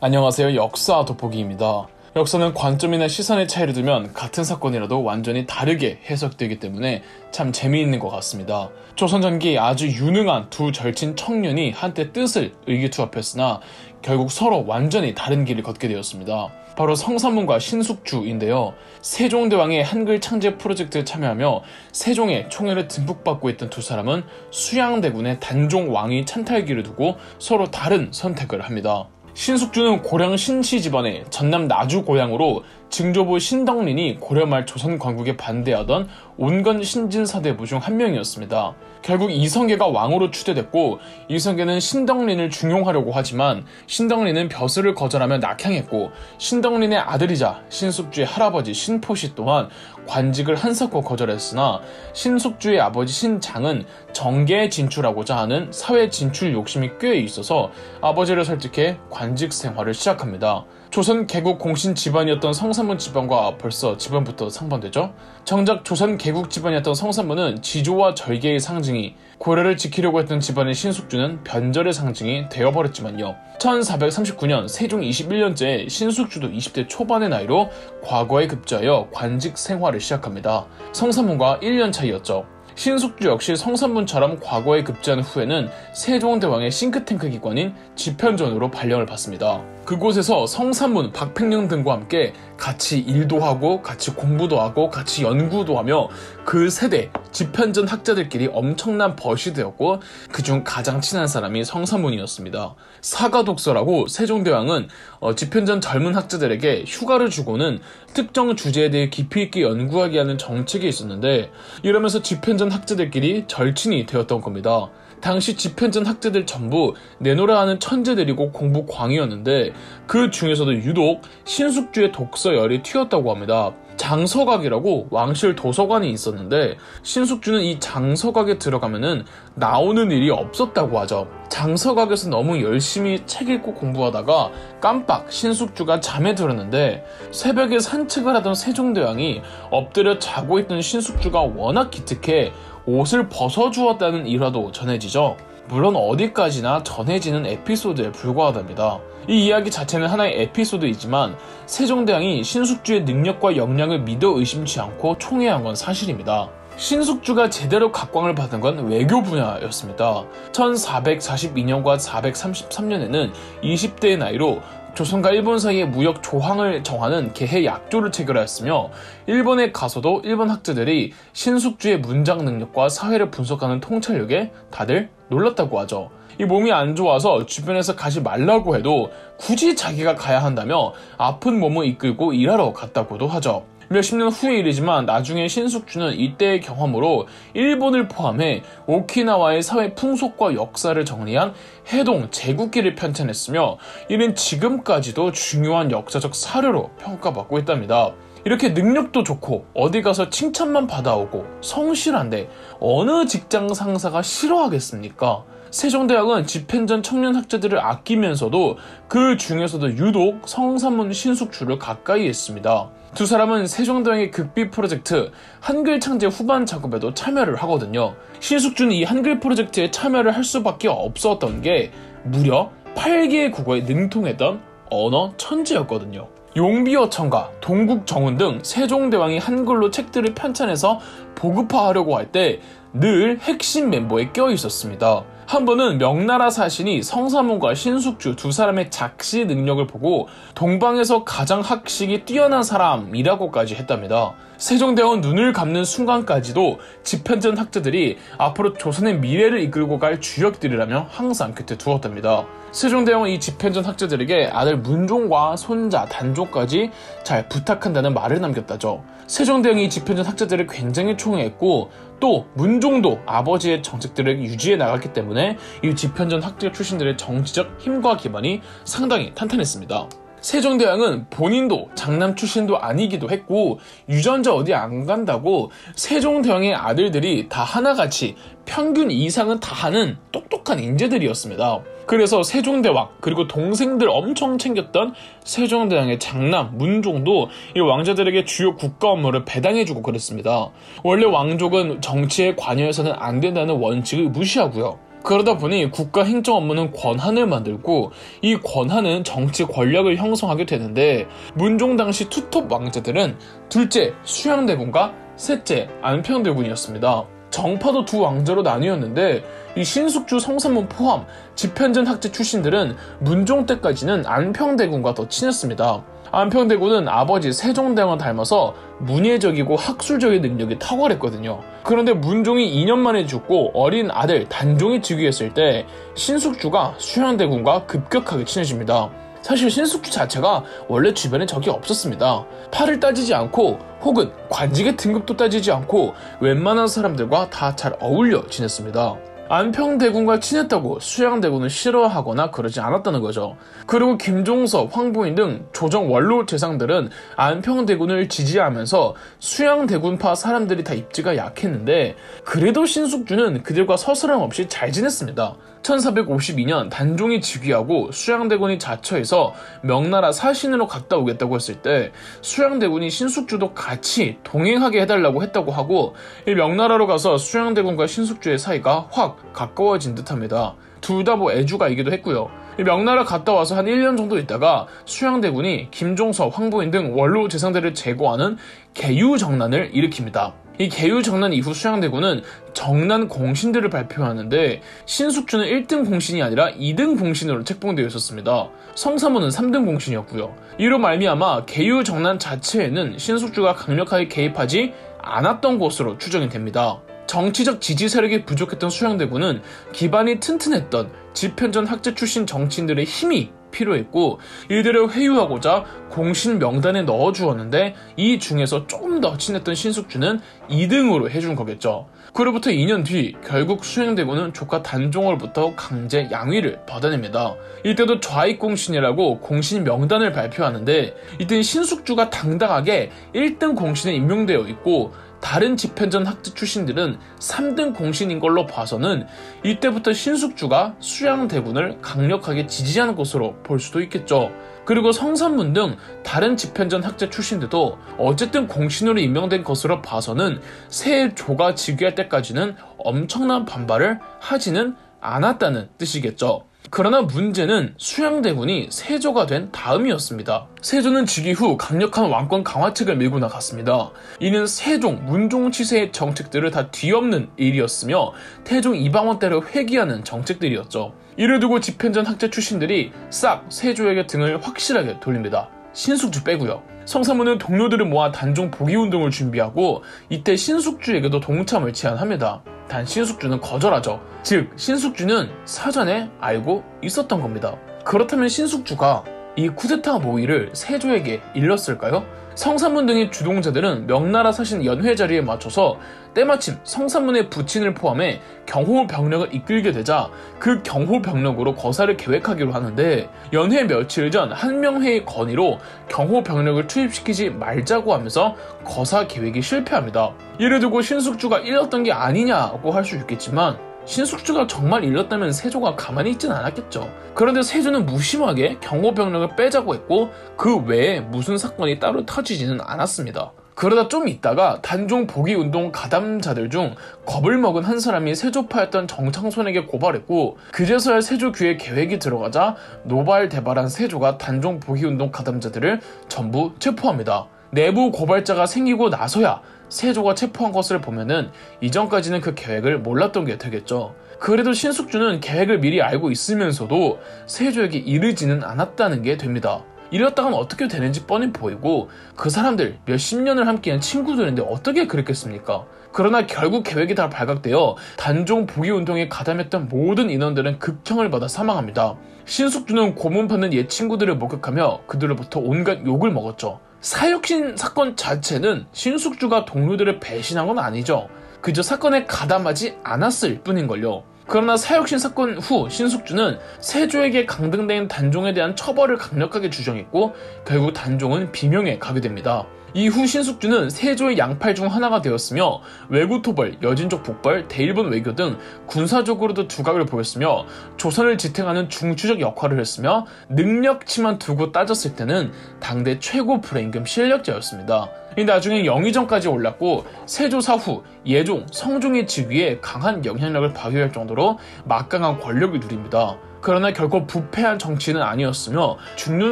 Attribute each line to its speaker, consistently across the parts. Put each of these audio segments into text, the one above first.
Speaker 1: 안녕하세요. 역사 돋보기입니다. 역사는 관점이나 시선의 차이를 두면 같은 사건이라도 완전히 다르게 해석되기 때문에 참 재미있는 것 같습니다. 조선 전기에 아주 유능한 두 절친 청년이 한때 뜻을 의기투합했으나 결국 서로 완전히 다른 길을 걷게 되었습니다. 바로 성삼문과 신숙주인데요. 세종대왕의 한글 창제 프로젝트에 참여하며 세종의 총애를 듬뿍 받고 있던 두 사람은 수양대군의 단종 왕위 찬탈기를 두고 서로 다른 선택을 합니다. 신숙주는 고령 신씨 집안의 전남 나주 고향으로 증조부 신덕린이 고려 말 조선 건국에 반대하던 온건 신진사대부 중 한 명이었습니다. 결국 이성계가 왕으로 추대됐고 이성계는 신덕린을 중용하려고 하지만 신덕린은 벼슬을 거절하며 낙향했고 신덕린의 아들이자 신숙주의 할아버지 신포시 또한 관직을 한석호 거절했으나 신숙주의 아버지 신장은 정계에 진출하고자 하는 사회 진출 욕심이 꽤 있어서 아버지를 설득해 관직 생활을 시작합니다. 조선 개국 공신 집안이었던 성삼문 집안과 벌써 집안부터 상반되죠? 정작 조선 개국 집안이었던 성삼문은 지조와 절개의 상징이, 고려를 지키려고 했던 집안의 신숙주는 변절의 상징이 되어버렸지만요. 1439년 세종 21년째에 신숙주도 20대 초반의 나이로 과거에 급제하여 관직 생활을 시작합니다. 성삼문과 1년 차이였죠. 신숙주 역시 성삼문처럼 과거에 급제한 후에는 세종대왕의 싱크탱크 기관인 집현전으로 발령을 받습니다. 그곳에서 성삼문, 박팽령 등과 함께 같이 일도 하고 같이 공부도 하고 같이 연구도 하며 그 세대 집현전 학자들끼리 엄청난 벗이 되었고 그중 가장 친한 사람이 성삼문이었습니다. 사가독서라고 세종대왕은 집현전 젊은 학자들에게 휴가를 주고는 특정 주제에 대해 깊이 있게 연구하게 하는 정책이 있었는데 이러면서 집현전 학자들끼리 절친이 되었던 겁니다. 당시 집현전 학자들 전부 내노라 하는 천재들이고 공부 광이었는데 그 중에서도 유독 신숙주의 독서열이 튀었다고 합니다. 장서각이라고 왕실 도서관이 있었는데 신숙주는 이 장서각에 들어가면은 나오는 일이 없었다고 하죠. 장서각에서 너무 열심히 책 읽고 공부하다가 깜빡 신숙주가 잠에 들었는데 새벽에 산책을 하던 세종대왕이 엎드려 자고 있던 신숙주가 워낙 기특해 옷을 벗어주었다는 일화도 전해지죠. 물론 어디까지나 전해지는 에피소드에 불과하답니다. 이 이야기 자체는 하나의 에피소드이지만 세종대왕이 신숙주의 능력과 역량을 믿어 의심치 않고 총애한 건 사실입니다. 신숙주가 제대로 각광을 받은 건 외교 분야였습니다. 1442년과 433년에는 20대의 나이로 조선과 일본 사이의 무역 조항을 정하는 개해 약조를 체결하였으며 일본에 가서도 일본 학자들이 신숙주의 문장 능력과 사회를 분석하는 통찰력에 다들 놀랐다고 하죠. 이 몸이 안 좋아서 주변에서 가지 말라고 해도 굳이 자기가 가야 한다며 아픈 몸을 이끌고 일하러 갔다고도 하죠. 몇십 년 후의 일이지만 나중에 신숙주는 이때의 경험으로 일본을 포함해 오키나와의 사회 풍속과 역사를 정리한 해동 제국기를 편찬했으며 이는 지금까지도 중요한 역사적 사료로 평가받고 있답니다. 이렇게 능력도 좋고 어디 가서 칭찬만 받아오고 성실한데 어느 직장 상사가 싫어하겠습니까? 세종대왕은 집현전 청년 학자들을 아끼면서도 그 중에서도 유독 성삼문 신숙주를 가까이 했습니다. 두 사람은 세종대왕의 극비 프로젝트 한글 창제 후반 작업에도 참여를 하거든요. 신숙주는 이 한글 프로젝트에 참여를 할 수밖에 없었던 게 무려 8개의 국어에 능통했던 언어 천재였거든요. 용비어천가, 동국정운 등 세종대왕이 한글로 책들을 편찬해서 보급화하려고 할 때 늘 핵심 멤버에 껴있었습니다. 한 번은 명나라 사신이 성삼문과 신숙주 두 사람의 작시 능력을 보고 동방에서 가장 학식이 뛰어난 사람이라고까지 했답니다. 세종대왕은 눈을 감는 순간까지도 집현전 학자들이 앞으로 조선의 미래를 이끌고 갈 주역들이라며 항상 곁에 두었답니다. 세종대왕은 이 집현전 학자들에게 아들 문종과 손자 단종까지 잘 부탁한다는 말을 남겼다죠. 세종대왕이 이 집현전 학자들을 굉장히 총애했고 또 문종도 아버지의 정책들을 유지해 나갔기 때문에 이 집현전 학자 출신들의 정치적 힘과 기반이 상당히 탄탄했습니다. 세종대왕은 본인도 장남 출신도 아니기도 했고 유전자 어디 안 간다고 세종대왕의 아들들이 다 하나같이 평균 이상은 다 하는 똑똑한 인재들이었습니다. 그래서 세종대왕 그리고 동생들 엄청 챙겼던 세종대왕의 장남 문종도 이 왕자들에게 주요 국가 업무를 배당해주고 그랬습니다. 원래 왕족은 정치에 관여해서는 안 된다는 원칙을 무시하고요. 그러다 보니 국가 행정 업무는 권한을 만들고 이 권한은 정치 권력을 형성하게 되는데 문종 당시 투톱 왕자들은 둘째 수양대군과 셋째 안평대군이었습니다. 정파도 두 왕자로 나뉘었는데 이 신숙주 성산문 포함 집현전 학제 출신들은 문종 때까지는 안평대군과 더 친했습니다. 안평대군은 아버지 세종대왕을 닮아서 문예적이고 학술적인 능력이 탁월했거든요. 그런데 문종이 2년 만에 죽고 어린 아들 단종이 즉위했을 때 신숙주가 수양대군과 급격하게 친해집니다. 사실 신숙주 자체가 원래 주변에 적이 없었습니다. 팔을 따지지 않고 혹은 관직의 등급도 따지지 않고 웬만한 사람들과 다 잘 어울려 지냈습니다. 안평대군과 친했다고 수양대군을 싫어하거나 그러지 않았다는 거죠. 그리고 김종서, 황보인 등 조정 원로 재상들은 안평대군을 지지하면서 수양대군파 사람들이 다 입지가 약했는데 그래도 신숙주는 그들과 서스럼 없이 잘 지냈습니다. 1452년 단종이 즉위하고 수양대군이 자처해서 명나라 사신으로 갔다 오겠다고 했을 때 수양대군이 신숙주도 같이 동행하게 해달라고 했다고 하고 이 명나라로 가서 수양대군과 신숙주의 사이가 확 가까워진 듯합니다. 둘 다 애주가이기도 했고요. 명나라 갔다 와서 한 1년 정도 있다가 수양대군이 김종서, 황보인 등 원로 재상들을 제거하는 개유정난을 일으킵니다. 이 개유정난 이후 수양대군은 정난 공신들을 발표하는데 신숙주는 1등 공신이 아니라 2등 공신으로 책봉되어 있었습니다. 성사문은 3등 공신이었고요. 이로 말미암아 개유정난 자체에는 신숙주가 강력하게 개입하지 않았던 것으로 추정이 됩니다. 정치적 지지 세력이 부족했던 수양대군은 기반이 튼튼했던 집현전 학제 출신 정치인들의 힘이 필요했고 이들을 회유하고자 공신 명단에 넣어주었는데 이 중에서 조금 더 친했던 신숙주는 2등으로 해준 거겠죠. 그로부터 2년 뒤 결국 수양대군은 조카 단종월부터 강제 양위를 받아냅니다. 이때도 좌익공신이라고 공신 명단을 발표하는데 이때는 신숙주가 당당하게 1등 공신에 임명되어 있고 다른 집현전 학제 출신들은 3등 공신인 걸로 봐서는 이때부터 신숙주가 수양대군을 강력하게 지지하는 것으로 볼 수도 있겠죠. 그리고 성산문 등 다른 집현전 학제 출신들도 어쨌든 공신으로 임명된 것으로 봐서는 세조가 즉위할 때까지는 엄청난 반발을 하지는 않았다는 뜻이겠죠. 그러나 문제는 수양대군이 세조가 된 다음이었습니다. 세조는 즉위 후 강력한 왕권 강화책을 밀고 나갔습니다. 이는 세종, 문종 치세의 정책들을 다 뒤엎는 일이었으며 태종 이방원 때를 회귀하는 정책들이었죠. 이를 두고 집현전 학제 출신들이 싹 세조에게 등을 확실하게 돌립니다. 신숙주 빼고요. 성사문은 동료들을 모아 단종 복위운동을 준비하고 이때 신숙주에게도 동참을 제안합니다. 단 신숙주는 거절하죠. 즉 신숙주는 사전에 알고 있었던 겁니다. 그렇다면 신숙주가 이 쿠데타 모의를 세조에게 일렀을까요? 성산문 등의 주동자들은 명나라 사신 연회 자리에 맞춰서 때마침 성산문의 부친을 포함해 경호 병력을 이끌게 되자 그 경호 병력으로 거사를 계획하기로 하는데 연회 며칠 전 한명회의 건의로 경호 병력을 투입시키지 말자고 하면서 거사 계획이 실패합니다. 이를 두고 신숙주가 일렀던 게 아니냐고 할 수 있겠지만 신숙주가 정말 일렀다면 세조가 가만히 있진 않았겠죠. 그런데 세조는 무심하게 경호 병력을 빼자고 했고 그 외에 무슨 사건이 따로 터지지는 않았습니다. 그러다 좀 있다가 단종 복위운동 가담자들 중 겁을 먹은 한 사람이 세조파였던 정창손에게 고발했고 그제서야 세조 규에 계획이 들어가자 노발대발한 세조가 단종 복위운동 가담자들을 전부 체포합니다. 내부 고발자가 생기고 나서야 세조가 체포한 것을 보면은 이전까지는 그 계획을 몰랐던 게 되겠죠. 그래도 신숙주는 계획을 미리 알고 있으면서도 세조에게 이르지는 않았다는 게 됩니다. 이랬다간 어떻게 되는지 뻔히 보이고 그 사람들 몇십 년을 함께한 친구들인데 어떻게 그랬겠습니까? 그러나 결국 계획이 다 발각되어 단종 복위운동에 가담했던 모든 인원들은 극형을 받아 사망합니다. 신숙주는 고문 받는 옛 친구들을 목격하며 그들로부터 온갖 욕을 먹었죠. 사육신 사건 자체는 신숙주가 동료들을 배신한 건 아니죠. 그저 사건에 가담하지 않았을 뿐인걸요. 그러나 사육신 사건 후 신숙주는 세조에게 강등된 단종에 대한 처벌을 강력하게 주장했고 결국 단종은 비명에 가게 됩니다. 이후 신숙주는 세조의 양팔 중 하나가 되었으며 외구토벌, 여진족 북벌, 대일본 외교 등 군사적으로도 두각을 보였으며 조선을 지탱하는 중추적 역할을 했으며 능력치만 두고 따졌을 때는 당대 최고 불임금 실력자였습니다. 나중에 영의정까지 올랐고 세조 사후 예종, 성종의 즉위에 강한 영향력을 발휘할 정도로 막강한 권력을 누립니다. 그러나 결코 부패한 정치는 아니었으며 죽는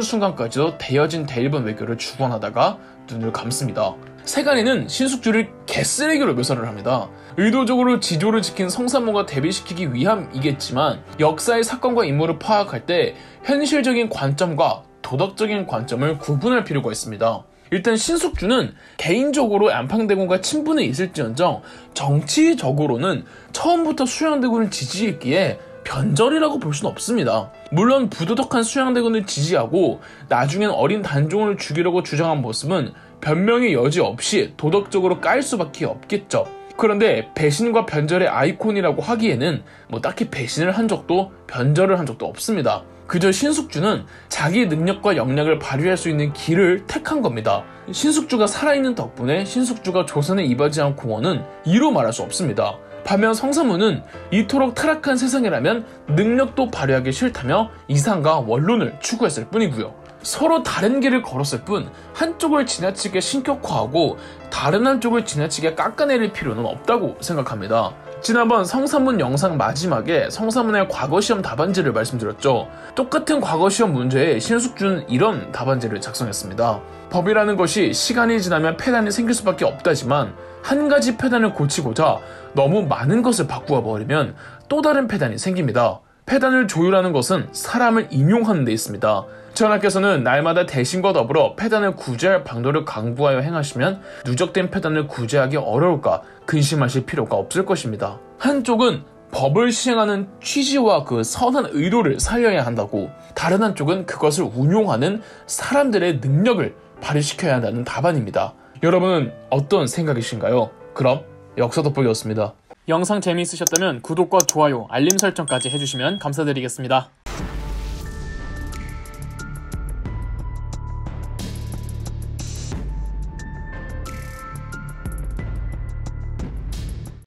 Speaker 1: 순간까지도 대여진 대일본 외교를 주관하다가 눈을 감습니다. 세간에는 신숙주를 개쓰레기로 묘사를 합니다. 의도적으로 지조를 지킨 성산모가 대비시키기 위함이겠지만 역사의 사건과 인물을 파악할 때 현실적인 관점과 도덕적인 관점을 구분할 필요가 있습니다. 일단 신숙주는 개인적으로 안팡대군과 친분이 있을지언정 정치적으로는 처음부터 수양대군을 지지했기에 변절이라고 볼 수는 없습니다. 물론 부도덕한 수양대군을 지지하고 나중엔 어린 단종을 죽이려고 주장한 모습은 변명의 여지 없이 도덕적으로 깔 수밖에 없겠죠. 그런데 배신과 변절의 아이콘이라고 하기에는 딱히 배신을 한 적도 변절을 한 적도 없습니다. 그저 신숙주는 자기 능력과 역량을 발휘할 수 있는 길을 택한 겁니다. 신숙주가 살아있는 덕분에 신숙주가 조선에 이바지한 공헌은 이루 말할 수 없습니다. 반면 성사무는 이토록 타락한 세상이라면 능력도 발휘하기 싫다며 이상과 원론을 추구했을 뿐이고요. 서로 다른 길을 걸었을 뿐 한쪽을 지나치게 신격화하고 다른 한쪽을 지나치게 깎아내릴 필요는 없다고 생각합니다. 지난번 성사문 영상 마지막에 성사문의 과거시험 답안지를 말씀드렸죠. 똑같은 과거시험 문제에 신숙주는 이런 답안지를 작성했습니다. 법이라는 것이 시간이 지나면 폐단이 생길 수밖에 없다지만 한 가지 폐단을 고치고자 너무 많은 것을 바꾸어 버리면 또 다른 폐단이 생깁니다. 폐단을 조율하는 것은 사람을 임용하는 데 있습니다. 전하께서는 날마다 대신과 더불어 폐단을 구제할 방도를 강구하여 행하시면 누적된 폐단을 구제하기 어려울까 근심하실 필요가 없을 것입니다. 한쪽은 법을 시행하는 취지와 그 선한 의도를 살려야 한다고, 다른 한쪽은 그것을 운용하는 사람들의 능력을 발휘시켜야 한다는 답안입니다. 여러분은 어떤 생각이신가요? 그럼 역사 돋보기였습니다. 영상 재미있으셨다면 구독과 좋아요, 알림 설정까지 해주시면 감사드리겠습니다.